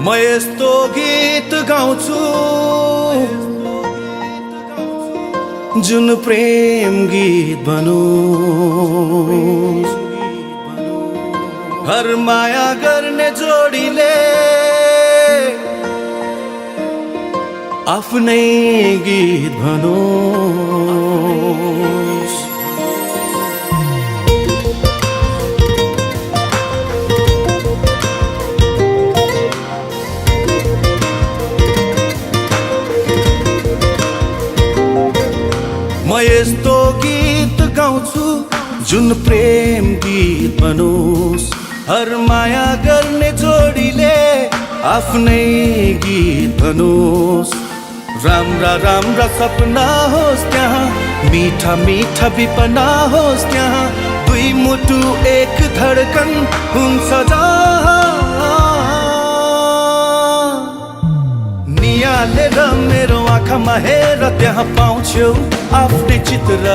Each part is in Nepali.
म यस्तो गीत गाउँछु जुन प्रेम गीत बनोस्। हर माया गर्ने जोडीले आफ्नै गीत भनोस्। म यस्तो गीत गाउँछु जुन प्रेम गीत बनोस्। हर माया गर्ने जोडीले आफ्नै गीत भनोस्। राम्रा राम्रा सपना होस् त्यहाँ, मीठा मीठा विपना होस् त्यहाँ, दुई मुटु एक धडकन हुन्छ जहाँ। नियालेर मेरो आँखामा हेर त्यहाँ पाउँछौ आफ्नै चित्र।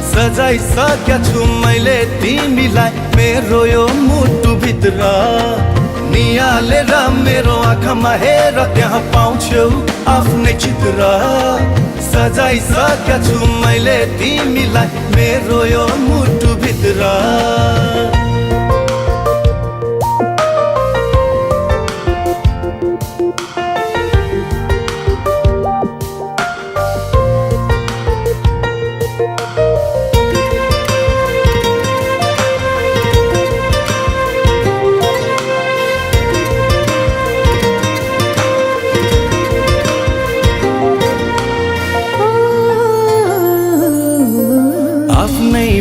सजाइसकेका छु मैले तिमीलाई मेरो यो मुटु भित्र। नियालेर मेरो आँखामा हेर त्यहाँ पाउँछौ आफ्नै चित्र। सजाइसकेका छु मैले तिमीलाई मेरो यो मुटु भित्र।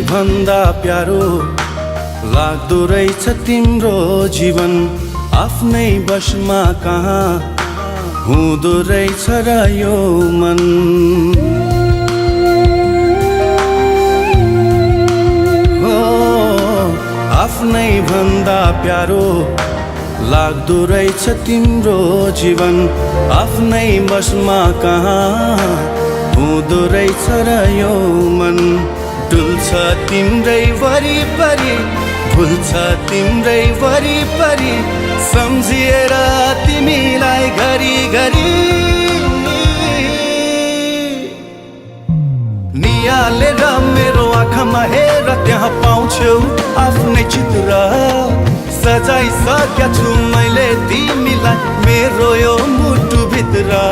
भन्दा प्यारो लाग्दो रहेछ तिम्रो जीवन। आफ्नै बसमा कहाँ हुँदो रहेछ र यो मन। आफ्नै भन्दा प्यारो लाग्दो रहेछ तिम्रो जीवन। आफ्नै बसमा कहाँ हुँदो रहेछ र यो मन। डुल्छ तिम्रै वरिपरि, भुल्छ तिम्रै वरिपरि, सम्झिएर तिमीलाई घरि घरि। नियालेर मेरो आँखामा हेर त्यहाँ पाउँछौ आफ्नै चित्र। सजाइसकेका छु मैले तिमीलाई मेरो यो मुटु भित्र।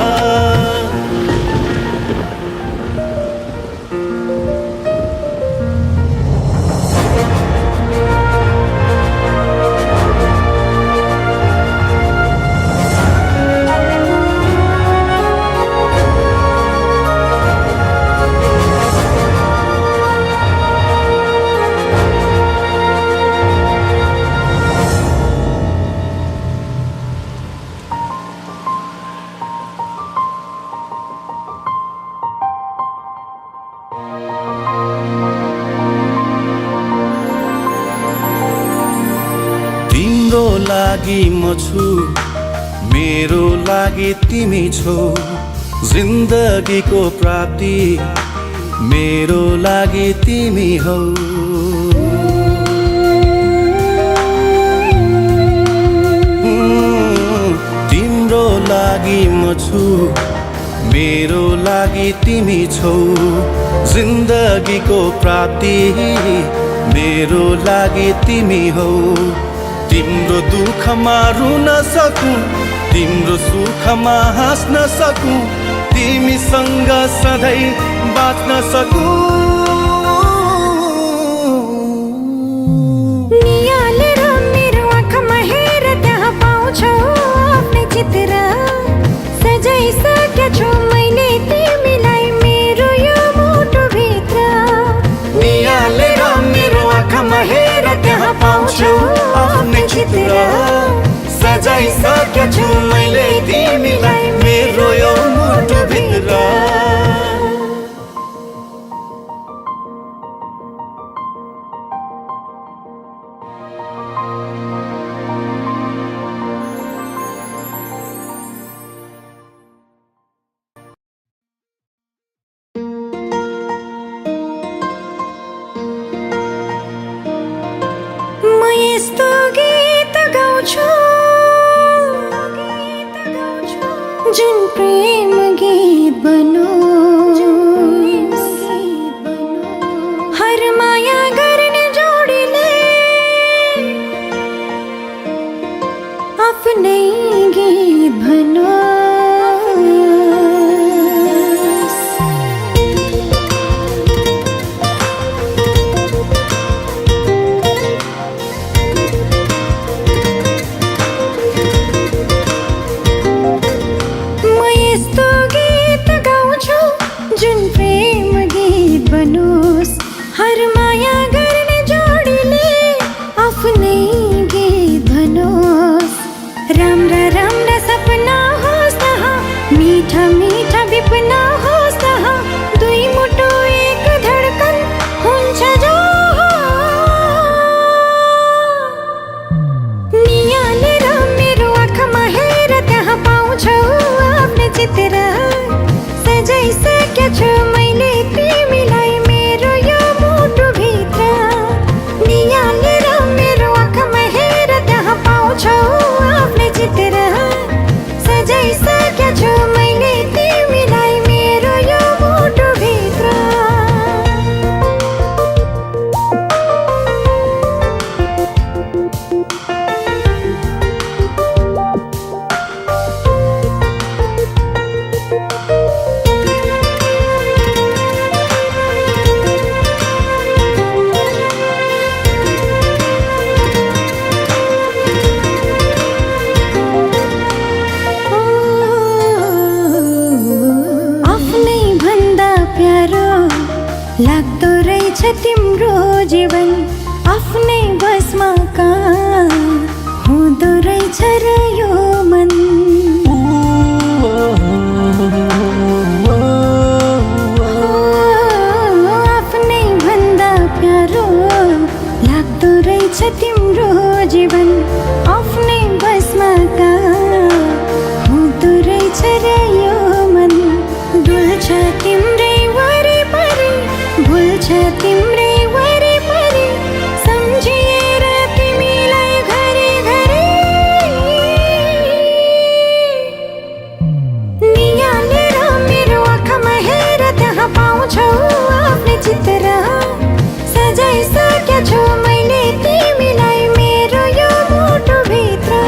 तिम्रो लागि म छु, मेरो लागि तिमी छौ। जिन्दगीको प्राप्ति मेरो लागि तिमी हौ। तिम्रो लागि म छु, मेरो लागि तिमी छौ। जिन्दगीको प्राप्ति मेरो लागि तिमी हौ। तिम्रो दुःखमा रुन सकूं, तिम्रो सुखमा हाँस्न सकूं, तिमीसँग सधैँ बाँच्न सकूं। नियालेर मेरो आँखामा हेर त्यहाँ पाउँछौ आफ्नै चित्र। सजाइसकेका छु मैले तिमीलाई मेरो यो मुटु भित्र। नियालेर मेरो आँखामा हेर त्यहाँ पाउँछौ आफ्नै चित्र। सजाइसकेका छु मैले तिमीलाई मेरो यो मुटु भित्र। म यस्तो गीत गाउँछु जुन प्रेम गीत बनोस् हर माया गर्ने जोडीले आफ्नै गीत बनोस्। जुन प्रेम गीत बनोस् हर माया गर्ने जोडीले आफ्नै गीत बनोस्। राम्रा राम्रा सपना होस् तहाँ, मीठा मीठा विपना होस् तहाँ, दुई मुटु एक धडकन हुन्छ जो नियालेर मेरो आँखामा हेर त्यहाँ पाउँछौ आफ्नै चित्र। सजाइसकेछु मैले तिमीलाई मेरो यो मुटुभित्र। नियालेर मेरो आँखामा हेर त्यहाँ पाउँछौ आफ्नै चित्र। सजाइसकेछु मैले तिमीलाई मेरो यो मुटुभित्र। लाग्दो रहेछ तिम्रो जीवन आफ्नै बसमा कहाँ हुँदो रहेछ र यो मन। आफ्नै भन्दा प्यारो लाग्दो रहेछ तिम्रो जीवन आफ्नै बसमा कहाँ हुँदो रहेछ र यो मन। डुल्छ तिम्रै वरिपरि, भुल्छ तिम्रै वरिपरि, सम्झिएर तिमीलाई घरि घरि। नियालेर मेरो आँखामा हेर त्यहाँ पाउँछौ आफ्नै चित्र। सजाइसकेछु मैले तिमीलाई मेरो यो मुटुभित्र।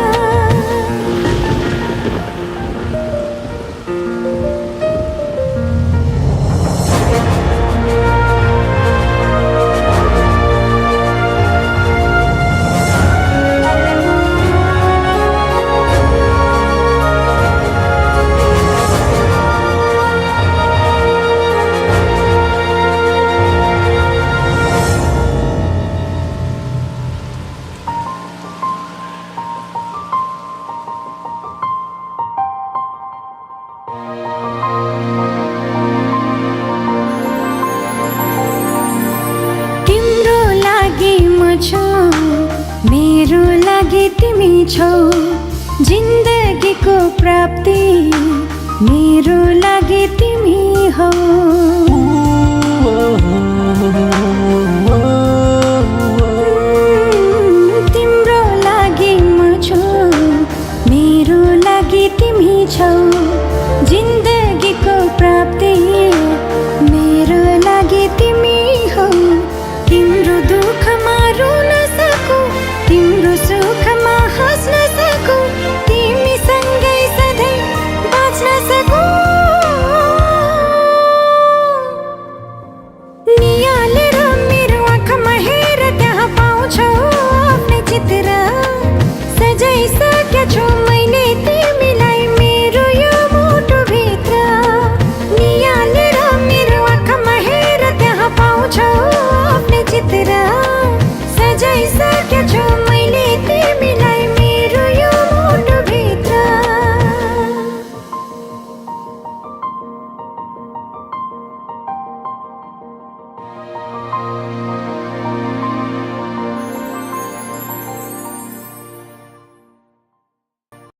मेरो लागि तिमी छौ जिन्दगीको प्राप्ति, मेरो लागि तिमी हौ। तिम्रो लागि म छु, मेरो लागि तिमी छौ जिन्दगीको प्राप्ति, मेरो लागि तिमी हौ। तिम्रो दुःखमा रुन सकु, तिम्रो सुखमा हाँस्न सकु, तिमीसँगै सधैँ बाँच्न सकु। नियालेर मेरो आँखामा हेर त्यहाँ पाउँछौ आफ्नै चित्र। सजाइसकेछु